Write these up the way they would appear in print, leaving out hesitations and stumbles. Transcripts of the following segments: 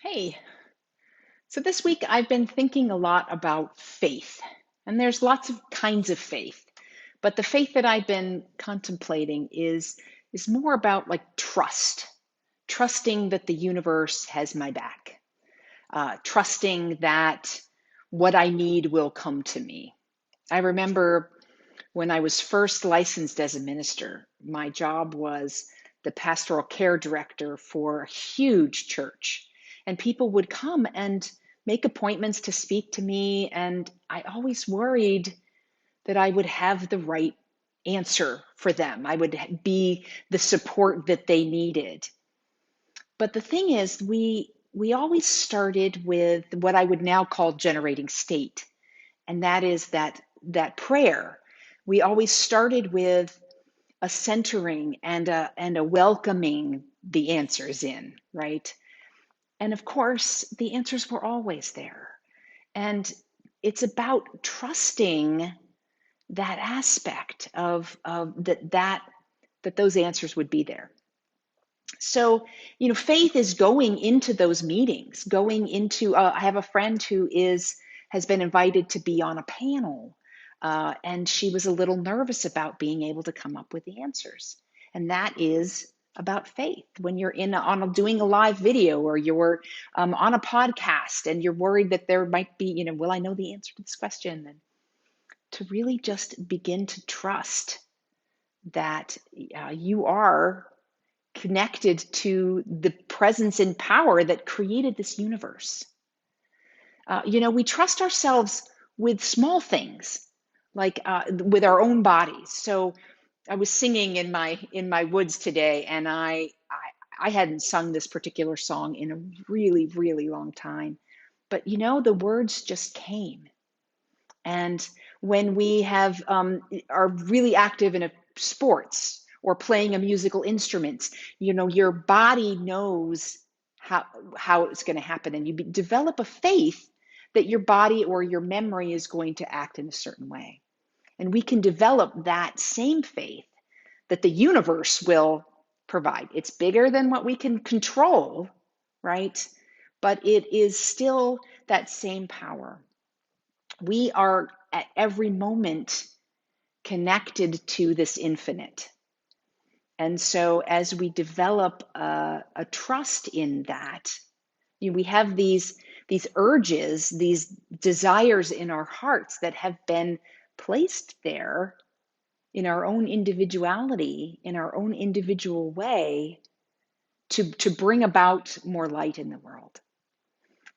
Hey, so this week I've been thinking a lot about faith, and there's lots of kinds of faith, but the faith that I've been contemplating is more about like trust, trusting that the universe has my back, trusting that what I need will come to me. I remember when I was first licensed as a minister, my job was the pastoral care director for a huge church. And people would come and make appointments to speak to me. And I always worried that I would have the right answer for them. I would be the support that they needed. But the thing is, we always started with what I would now call generating state, and that is that prayer. We always started with a centering and a welcoming the answers in, right? And of course, the answers were always there. And it's about trusting that aspect of that those answers would be there. So, faith is going into those meetings, going into, I have a friend who has been invited to be on a panel, and she was a little nervous about being able to come up with the answers. And that is about faith. When you're doing a live video, or you're on a podcast and you're worried that there might be, will I know the answer to this question? And to really just begin to trust that you are connected to the presence and power that created this universe. We trust ourselves with small things, like with our own bodies. So I was singing in my woods today, and I hadn't sung this particular song in a really, really long time. But the words just came. And when we are really active in a sports or playing a musical instrument, your body knows how how it's going to happen, and you develop a faith that your body or your memory is going to act in a certain way. And we can develop that same faith that the universe will provide. It's bigger than what we can control, right? But it is still that same power. We are at every moment connected to this infinite. And so as we develop a trust in that, we have these urges, these desires in our hearts that have been placed there in our own individuality, in our own individual way, to bring about more light in the world.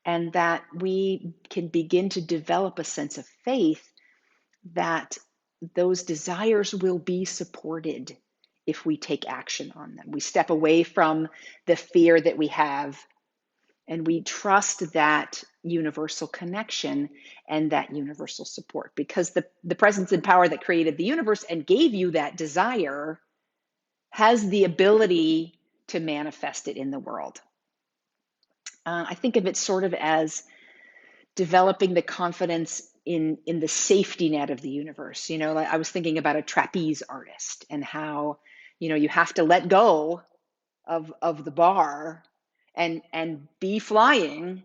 And that we can begin to develop a sense of faith that those desires will be supported if we take action on them. We step away from the fear that we have, and we trust that universal connection and that universal support, because the presence and power that created the universe and gave you that desire has the ability to manifest it in the world. I think of it sort of as developing the confidence in the safety net of the universe. Like I was thinking about a trapeze artist, and how you have to let go of the bar and be flying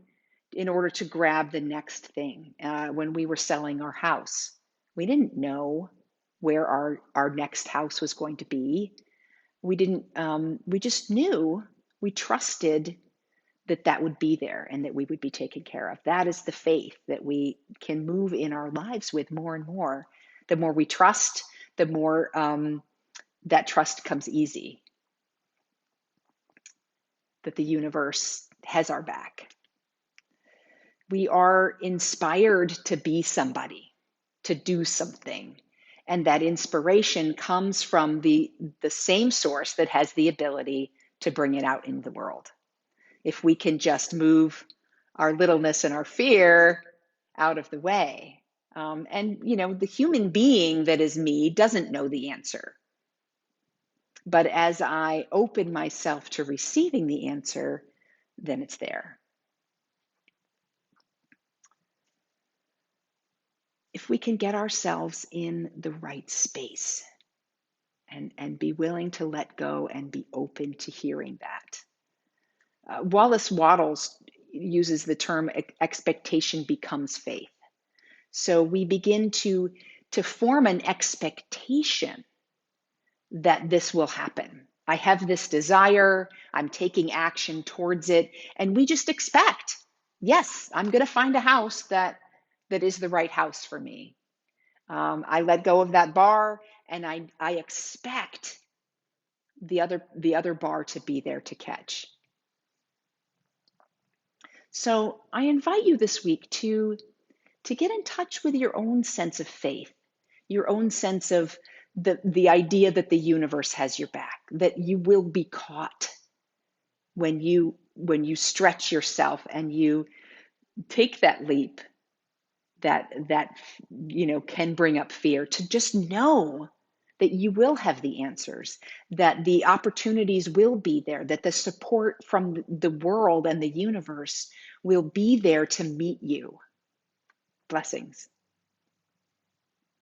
in order to grab the next thing. When we were selling our house, we didn't know where our next house was going to be. We didn't. We just knew. We trusted that would be there and that we would be taken care of. That is the faith that we can move in our lives with more and more. The more we trust, the more that trust comes easy, that the universe has our back. We are inspired to be somebody, to do something. And that inspiration comes from the same source that has the ability to bring it out in the world. If we can just move our littleness and our fear out of the way. And, the human being that is me doesn't know the answer. But as I open myself to receiving the answer, then it's there. If we can get ourselves in the right space and be willing to let go and be open to hearing that. Wallace Wattles uses the term expectation becomes faith. So we begin to form an expectation that this will happen. I have this desire, I'm taking action towards it, and we just expect, yes, I'm going to find a house that is the right house for me. I let go of that bar, and I expect the other bar to be there to catch. So I invite you this week to get in touch with your own sense of faith, your own sense of the idea that the universe has your back, that you will be caught when you stretch yourself and you take that leap that can bring up fear, to just know that you will have the answers, that the opportunities will be there, that the support from the world and the universe will be there to meet you. Blessings.